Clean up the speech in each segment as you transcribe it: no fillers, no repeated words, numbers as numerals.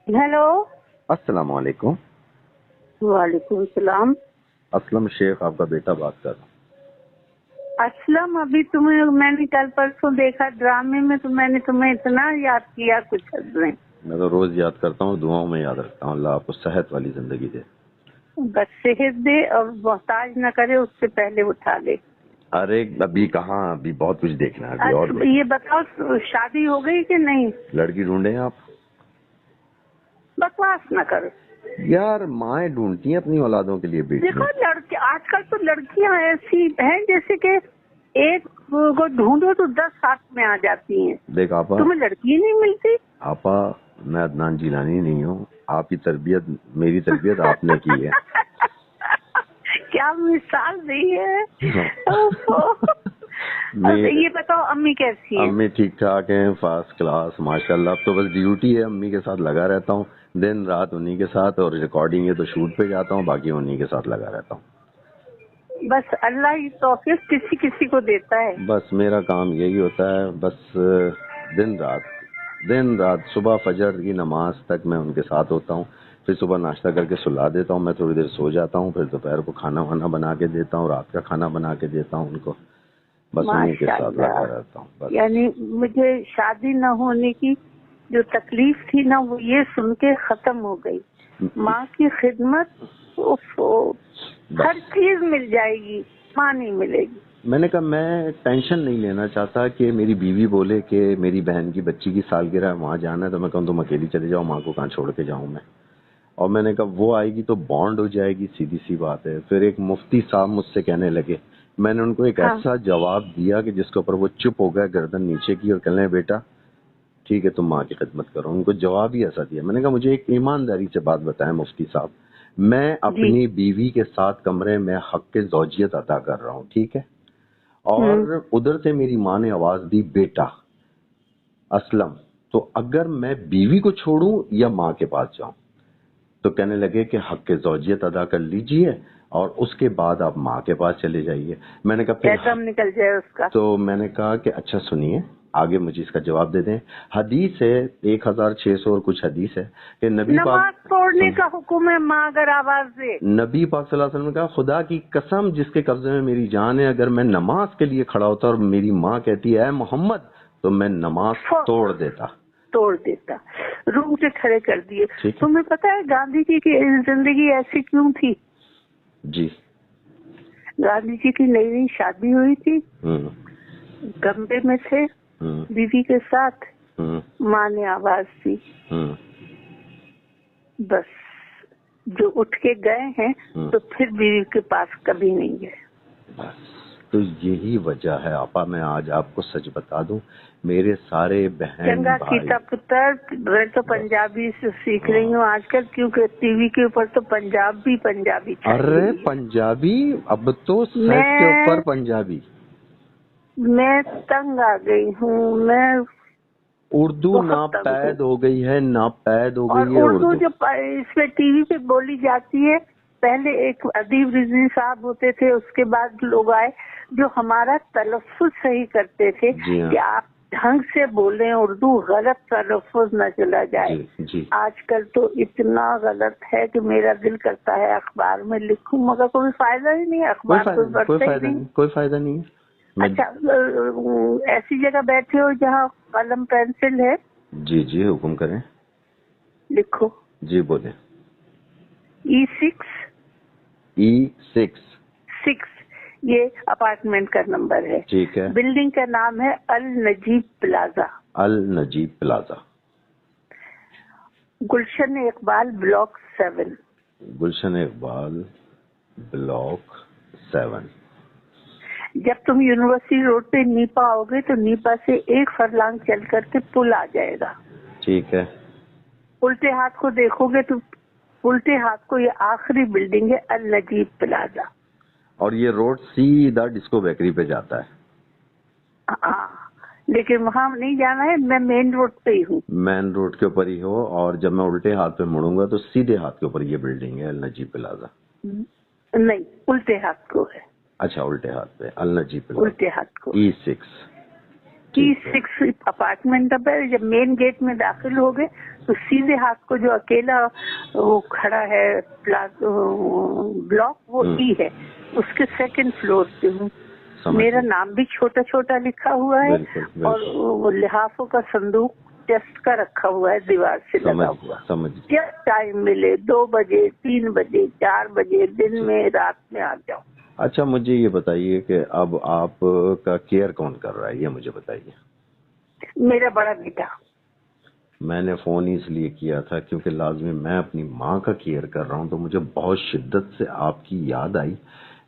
Hello. अस्सलाम वालेकुम। वालेकुम सलाम। असलम शेख आपका बेटा बात कर रहा हूँ। असलम, अभी तुम्हें मैंने कल परसों देखा ड्रामे में, तो मैंने तुम्हें इतना याद किया कुछ हद नहीं। मैं तो रोज याद करता हूँ, दुआओं में याद रखता हूँ। अल्लाह आपको सेहत वाली जिंदगी दे। बस सेहत दे और मोहताज न करे, उससे पहले उठा ले। अरे अभी कहाँ, अभी बहुत कुछ देखना है, अभी और ये बताओ शादी हो गई कि नहीं? लड़की ढूंढे आप? बकवास न करो यार, माएँ ढूंढती हैं अपनी औलादों के लिए देखो, बेटियां। लड़की आजकल तो लड़कियां ऐसी हैं जैसे कि एक को ढूंढो तो 10 हाथ में आ जाती हैं। देख आपा, तुम्हें लड़की नहीं मिलती? आपा मैं अदनान जिलानी नहीं हूँ। आपकी तरबियत, मेरी तरबियत आपने की है। क्या मिसाल दी है। ये बताओ अम्मी कैसी है? अम्मी ठीक ठाक हैं, फर्स्ट क्लास माशाल्लाह। अब तो बस ड्यूटी है, अम्मी के साथ लगा रहता हूँ दिन रात उन्हीं के साथ, और रिकॉर्डिंग है तो शूट पे जाता हूँ, बाकी उन्हीं के साथ लगा रहता हूँ। बस अल्लाह ही तौफीक किसी किसी को देता है। बस मेरा काम यही होता है, बस दिन रात सुबह फजर की नमाज तक मैं उनके साथ होता हूँ। फिर सुबह नाश्ता करके सुला देता हूँ, मैं थोड़ी देर सो जाता हूँ, फिर दोपहर को खाना वाना बना के देता हूँ, रात का खाना बना के देता हूँ उनको। बस उन्हीं के साथ लगा रहता हूँ बस। यानी मुझे शादी न होने की जो तकलीफ थी ना, वो ये सुन के खत्म हो गई। माँ की खिदमत, हर चीज मिल जाएगी, माँ नहीं मिलेगी। मैंने कहा मैं टेंशन नहीं लेना चाहता कि मेरी बीवी बोले कि मेरी बहन की बच्ची की सालगिरह है, वहाँ जाना है, तो मैं कहूँ तुम अकेली चले जाओ, माँ को कहाँ छोड़ के जाऊँ मैं। और मैंने कहा वो आएगी तो बॉन्ड हो जाएगी, सीधी सी बात है। फिर एक मुफ्ती साहब मुझसे कहने लगे, मैंने उनको एक ऐसा जवाब दिया कि जिसके ऊपर वो चुप हो गए, गर्दन नीचे की, और कहने बेटा ठीक है तुम माँ की खिदमत करो। उनको जवाब ही ऐसा दिया। मैंने कहा मुझे एक ईमानदारी से बात बताएं मुफ्ती साहब, मैं अपनी बीवी के साथ कमरे में हक के ज़ौजियत अदा कर रहा हूँ, ठीक है, और उधर से मेरी माँ ने आवाज दी बेटा असलम, तो अगर मैं बीवी को छोड़ूं या माँ के पास जाऊं? तो कहने लगे कि हक के ज़ौजियत अदा कर लीजिए और उसके बाद आप माँ के पास चले जाइए। मैंने कहा फिर दम निकल जाए उसका। तो मैंने कहा कि अच्छा सुनिए, आगे मुझे इसका जवाब दे दें। हदीस है 1600 और कुछ हदीस है कि नमाज तोड़ने का हुक्म है माँ अगर आवाज दे। नबी पाक सल्लल्लाहु अलैहि वसल्लम ने कहा खुदा की कसम जिसके कब्जे में मेरी जान है, अगर मैं नमाज के लिए खड़ा होता और मेरी माँ कहती है मोहम्मद, तो मैं नमाज तोड़ देता। रूम से खड़े कर दिए। तुम्हें पता है गांधी जी की जिंदगी ऐसी क्यों थी? जी, गांधी जी की नई नई शादी हुई थी, कमरे में थे बीवी के साथ, माँ ने आवाज दी, बस जो उठ के गए हैं तो फिर बीवी के पास कभी नहीं गए। बस तो यही वजह है आपा। मैं आज आपको सच बता दूं, मेरे सारे बहन भाई, गीता पुत्र, मैं तो पंजाबी से सीख रही हूँ आजकल, क्योंकि टीवी के ऊपर तो पंजाबी अरे पंजाबी, अब तो सेट के ऊपर पंजाबी। मैं तंग आ गई हूँ। मैं उर्दू नापैद हो गई है, नापैद हो गई है उर्दू जो इसमें टीवी पे बोली जाती है। पहले एक अदीब रिजवी साहब होते थे, उसके बाद लोग आए जो हमारा तलफ्फुज सही करते थे कि आप ढंग से बोलें, उर्दू गलत तलफ्फुज न चला जाए। आजकल तो इतना गलत है कि मेरा दिल करता है अखबार में लिखूं, मगर कोई फायदा ही नहीं है, अखबार कोई फायदा नहीं है। अच्छा, ऐसी जगह बैठे हो जहाँ कलम पेंसिल है? जी जी हुक्म करें। लिखो। जी बोले। E6 ये अपार्टमेंट का नंबर है। ठीक है। बिल्डिंग का नाम है अल नजीब प्लाजा। गुलशन इकबाल ब्लॉक 7। गुलशन इकबाल ब्लॉक 7। जब तुम यूनिवर्सिटी रोड पे नीपा आओगे तो नीपा से एक फरलांग चल करके पुल आ जाएगा। ठीक है। उल्टे हाथ को देखोगे तो उल्टे हाथ को ये आखिरी बिल्डिंग है अल नजीब प्लाजा। और ये रोड सीधा डिस्को बेकरी पे जाता है। हाँ, लेकिन वहाँ नहीं जाना है, मैं मेन रोड पे ही हूँ। मेन रोड के ऊपर ही हो, और जब मैं उल्टे हाथ पे मुड़ूंगा तो सीधे हाथ के ऊपर ये बिल्डिंग है अल नजीब प्लाजा। नहीं, उल्टे हाथ को है। अच्छा, उल्टे हाथ पे अल नजीब प्लाजा, उल्टे हाथ को। E6। T6 अपार्टमेंट है। जब मेन गेट में दाखिल हो गए तो सीधे हाथ को जो अकेला वो खड़ा है ब्लॉक, वो ई है, उसके सेकंड फ्लोर पे हूँ। मेरा नाम भी छोटा छोटा लिखा हुआ है। बिल्कुल। और वो लिहाफों का संदूक टेस्ट का रखा हुआ है दीवार से लगा हुआ। जब टाइम मिले 2 बजे, 3 बजे, 4 बजे, दिन में, रात में आ जाओ। अच्छा, मुझे ये बताइए कि अब आपका केयर कौन कर रहा है, ये मुझे बताइए। मेरा बड़ा बेटा। मैंने फोन इसलिए किया था क्योंकि लाजमी मैं अपनी माँ का केयर कर रहा हूँ, तो मुझे बहुत शिद्दत से आपकी याद आई।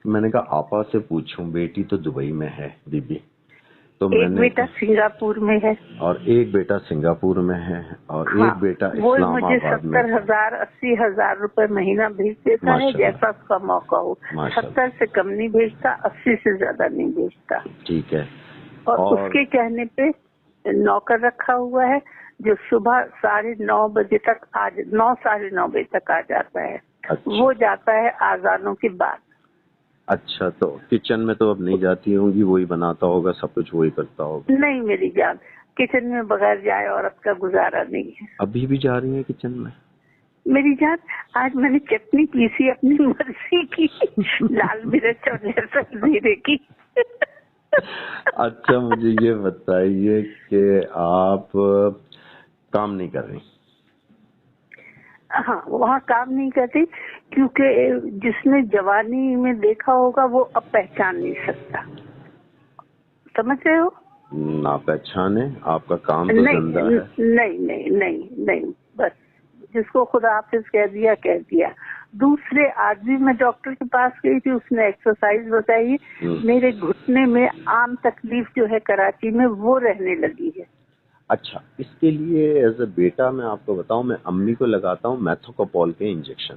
मैंने कहा आपा से पूछूं, बेटी तो दुबई में है बीबी, तो एक बेटा सिंगापुर में है और एक बेटा सिंगापुर में है और एक बेटा इस्लामाबाद में। मुझे 70,000 80,000 रुपए महीना भेज देता है, जैसा उसका मौका हो। 70 से कम नहीं भेजता, 80 से ज्यादा नहीं भेजता। ठीक है। और उसके कहने पे नौकर रखा हुआ है जो सुबह 9:30 बजे तक 9 साढ़े 9 बजे तक आ जाता है। अच्छा। वो जाता है आजानों के बाद। अच्छा, तो किचन में तो अब नहीं जाती होंगी, वही बनाता होगा, सब कुछ वही करता होगा। नहीं मेरी जान, किचन में बगैर जाए औरत का गुजारा नहीं है। अभी भी जा रही है किचन में? मेरी जान, आज मैंने चटनी पीसी अपनी मर्जी की, लाल मिर्च और लहसुन जीरे की। अच्छा, मुझे ये बताइए कि आप काम नहीं कर रही? हाँ, वहाँ काम नहीं करती क्योंकि जिसने जवानी में देखा होगा वो अब पहचान नहीं सकता। समझ रहे हो? ना पहचाने, आपका काम तो जिंदा है। नहीं नहीं नहीं नहीं, बस जिसको खुदा हाफिज कह दिया। दूसरे आज भी मैं डॉक्टर के पास गई थी, उसने एक्सरसाइज बताई। मेरे घुटने में आम तकलीफ जो है कराची में वो रहने लगी है। अच्छा, इसके लिए एज ए बेटा मैं आपको बताऊं, मैं अम्मी को लगाता हूँ मैथोकोपोल के इंजेक्शन।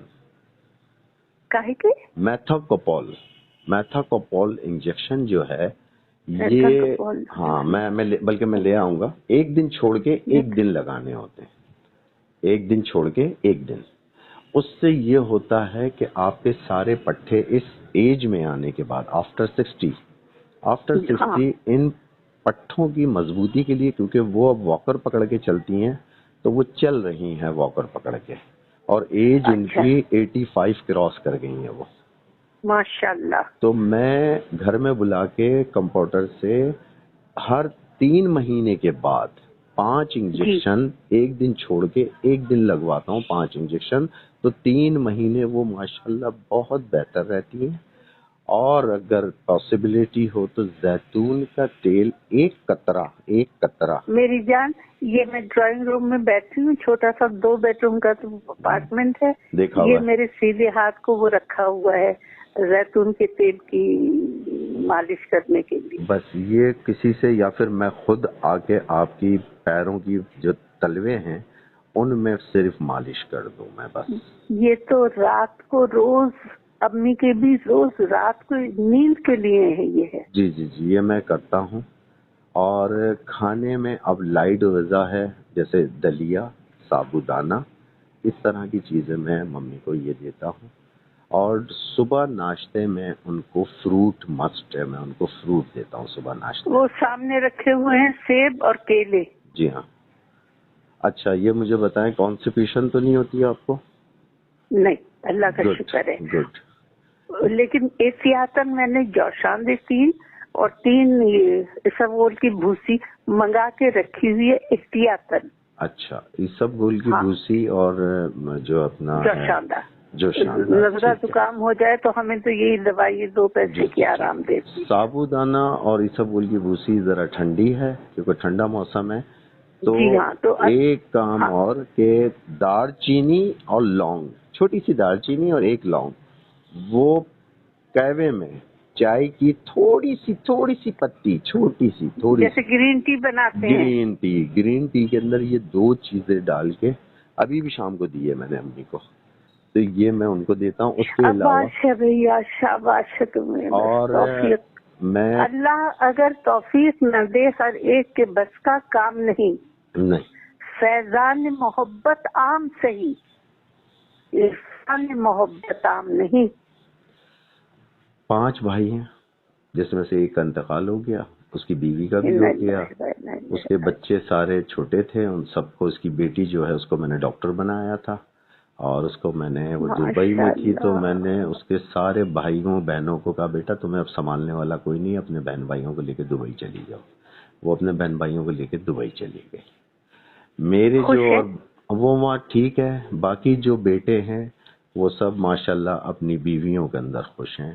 काहे के? मैथोकोपोल इंजेक्शन जो है ये, हाँ बल्कि मैं ले आऊंगा। एक दिन छोड़ के एक दिन लगाने होते हैं, एक दिन छोड़ के एक दिन। उससे ये होता है कि आपके सारे पट्टे इस एज में आने के बाद आफ्टर 60 इन पट्टों की मजबूती के लिए, क्योंकि वो अब वॉकर पकड़ के चलती हैं, तो वो चल रही हैं वॉकर पकड़ के, और एज इनकी 85 क्रॉस कर गई है वो, माशाल्लाह। तो मैं घर में बुला के कंपाउंडर से हर 3 महीने के बाद 5 इंजेक्शन एक दिन छोड़ के एक दिन लगवाता हूँ। 5 इंजेक्शन, तो 3 महीने वो माशाल्लाह बहुत बेहतर रहती हैं। और अगर पॉसिबिलिटी हो तो जैतून का तेल एक कतरा। मेरी जान, ये मैं ड्राइंग रूम में बैठी हूँ, छोटा सा 2 बेडरूम का तो अपार्टमेंट है, देखा ये मेरे सीधे हाथ को वो रखा हुआ है जैतून के तेल की मालिश करने के लिए। बस ये किसी से या फिर मैं खुद आके आपकी पैरों की जो तलवे हैं उनमें सिर्फ मालिश कर दूं मैं बस। ये तो रात को रोज, अम्मी के भी रोज रात को नींद के लिए है ये है। जी, ये मैं करता हूँ। और खाने में अब लाइट ग़िज़ा है, जैसे दलिया, साबूदाना, इस तरह की चीजें मैं मम्मी को ये देता हूँ। और सुबह नाश्ते में उनको फ्रूट मस्ट है, मैं उनको फ्रूट देता हूँ सुबह नाश्ते। वो सामने रखे हुए हैं सेब और केले। जी हाँ। अच्छा, ये मुझे बताएं, कॉन्स्टिपेशन तो नहीं होती है आपको? नहीं, अल्लाह का शुक्र है। गुड। लेकिन एहतियातन मैंने जौशान दी 3 और 3 इसबगोल की भूसी मंगा के रखी हुई है एहतियातन। अच्छा, इसबगोल की भूसी और जो अपना जौशान, नजरा जुकाम हो जाए तो हमें तो यही दवाई 2 पैसे की आराम देती। साबूदाना और इसबगोल की भूसी जरा ठंडी है क्योंकि ठंडा मौसम है, तो, तो एक काम और के दालचीनी और लौंग, छोटी सी दालचीनी और एक लौंग, वो कहवे में चाय की थोड़ी सी पत्ती, छोटी सी, जैसे ग्रीन टी बनाते हैं, ग्रीन टी के अंदर ये 2 चीजें डाल के अभी भी शाम को दी है मैंने अम्मी को, तो ये मैं उनको देता हूँ। उसके अलावा भैया शाबाश तुम्हें, और मैं, अल्लाह अगर तौफीक न दे, हर एक के बस का काम नहीं। फैजान मोहब्बत आम सही, इरफान मोहब्बत आम नहीं। 5 भाई हैं जिसमें से एक का इंतकाल हो गया, اس کی بیوی کا بھی ہو گیا. اس کے بچے سارے چھوٹے تھے, ان سب کو, اس کی بیٹی جو ہے اس کو میں نے ڈاکٹر بنایا تھا, اور اس کو میں نے, وہ دبئی میں تھی, تو میں نے اس کے سارے بھائیوں بہنوں کو کہا بیٹا تمہیں اب سنبھالنے والا کوئی نہیں, اپنے بہن بھائیوں کو لے کے دبئی چلی جاؤ. وہ اپنے بہن بھائیوں کو لے کے دبئی چلی گئی. میرے جو, وہ وہاں ٹھیک ہے, باقی جو بیٹے ہیں وہ سب ماشاءاللہ اپنی بیویوں کے اندر خوش ہیں,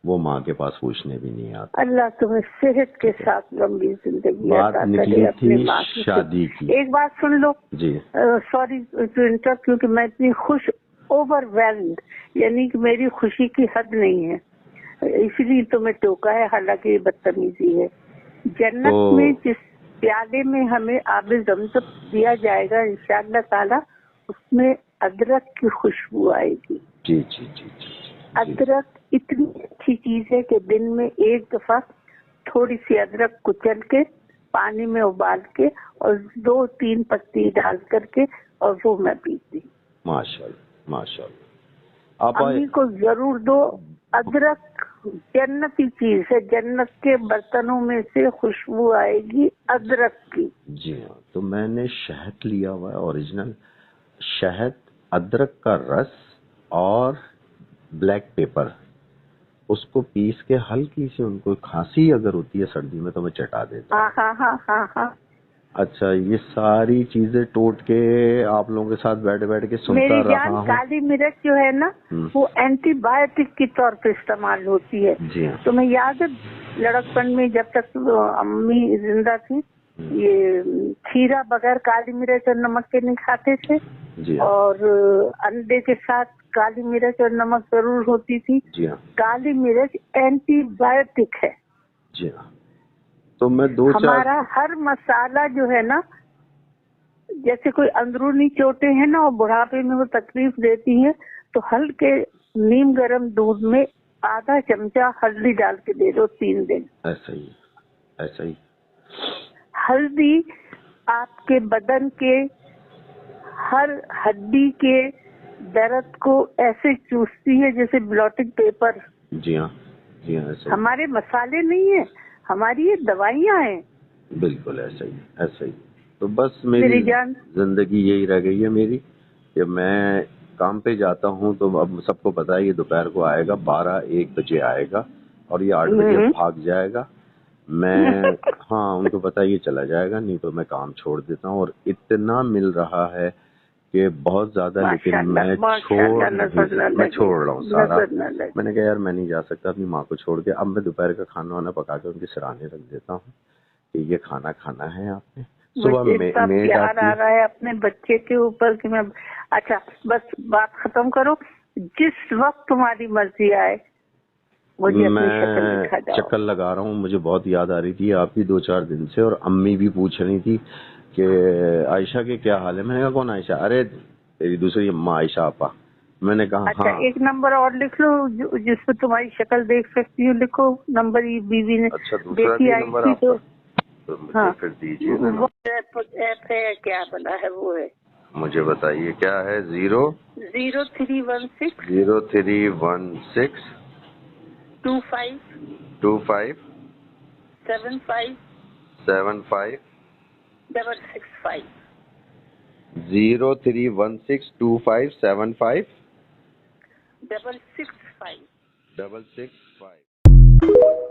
وہ ماں کے پاس پوچھنے بھی نہیں آتے. اللہ تمہیں صحت کے ساتھ لمبی زندگی عطا کرے. بات نکلی تھی شادی کی. ایک بات سن لو جی, سوری ٹو انٹرپٹ, کیونکہ میں اتنی خوش, اوور ویلڈ, یعنی کہ میری خوشی کی حد نہیں ہے, اس لیے تمہیں ٹوکا ہے, حالانکہ یہ بدتمیزی ہے. جنت میں جس پیالے میں ہمیں آب زمزم دیا جائے گا انشاءاللہ تعالی, اس میں ادرک کی خوشبو آئے گی. جی جی جی جی. ادرک اتنی اچھی چیز ہے کہ دن میں ایک دفعہ تھوڑی سی ادرک کچل کے پانی میں ابال کے اور 2-3 پتی ڈال کر کے, اور وہ میں پیتی. ماشاءاللہ ماشاءاللہ. امی کو ضرور دو. ادرک جنتی چیز ہے, جنت کے برتنوں میں سے خوشبو آئے گی ادرک کی. جی ہاں, تو میں نے شہد لیا ہوا ہے, اوریجنل شہد, ادرک کا رس اور بلیک پیپر, اس کو پیس کے ہلکی سی, ان کو کھانسی اگر ہوتی ہے سردی میں تو میں چٹا دیتا ہوں. ہاں ہاں ہاں ہاں. اچھا, یہ ساری چیزیں ٹوٹ کے آپ لوگوں کے ساتھ بیٹھ کے سنتا رہا ہوں. کالی مرچ جو ہے نا وہ اینٹی بایوٹک کے طور پہ استعمال ہوتی ہے. جی ہاں. تمہیں یاد ہے لڑکپن میں جب تک امی زندہ تھی, یہ کھیرا بغیر کالی مرچ اور نمک کے نہیں کھاتے تھے. جی ہاں. اور انڈے کے ساتھ کالی مرچ اور نمک ضرور ہوتی تھی. جی ہاں. کالی مرچ اینٹی بایوٹک ہے. جی ہاں. تو میں ہمارا ہر مسالہ جو ہے نا, جیسے کوئی اندرونی چوٹیں ہیں نا اور بڑھاپے میں وہ تکلیف دیتی ہیں, تو ہلکے نیم گرم دودھ میں آدھا چمچہ ہلدی ڈال کے دے دو 3 دن. ایسا ہی ایسا ہی. ہلدی آپ کے بدن کے ہر ہڈی کے درد کو ایسے چوستی ہے جیسے بلوٹنگ پیپر. جی ہاں جی ہاں. ایسا ہمارے مسالے نہیں ہیں, ہماری یہ دوائیاں ہیں. بالکل ایسا ہی ایسا ہی. تو بس میری زندگی یہی رہ گئی ہے میری, کہ میں کام پہ جاتا ہوں تو اب سب کو پتا ہے یہ دوپہر کو آئے گا, 12-1 بجے آئے گا اور یہ 8 بجے بھاگ جائے گا. میں ہاں, ان کو پتا ہے یہ چلا جائے گا, نہیں تو میں کام چھوڑ دیتا ہوں. اور اتنا مل رہا ہے کہ بہت زیادہ, لیکن میں چھوڑ رہا ہوں سارا. میں نے کہا یار میں نہیں جا سکتا اپنی ماں کو چھوڑ کے. اب میں دوپہر کا کھانا وانا پکا کے ان کی سراہنے رکھ دیتا ہوں کہ یہ کھانا کھانا ہے آپ نے. صبح پیار آ رہا ہے اپنے بچے کے اوپر کہ میں, اچھا بس بات ختم کرو, جس وقت تمہاری مرضی آئے مجھے اپنی شکل دکھا جاؤ. چکر لگا رہا ہوں, مجھے بہت یاد آ رہی تھی آپ کی 2-4 دن سے, اور امی بھی پوچھ رہی تھی کہ عائشہ کے کیا حال ہے. میں نے کہا کون عائشہ؟ ارے تیری دوسری اماں عائشہ آپا. میں نے کہا اچھا, ایک نمبر اور لکھ لو جس پہ تمہاری شکل دیکھ سکتی ہوں, لکھو نمبر. یہ بیوی نے بیٹی آئی تھی تو پھر دیجیے. وہ ایپ ہے کیا بنا ہے وہ ہے, مجھے بتائیے کیا ہے. 0316 25 75 75 665. 03162575 665. 665.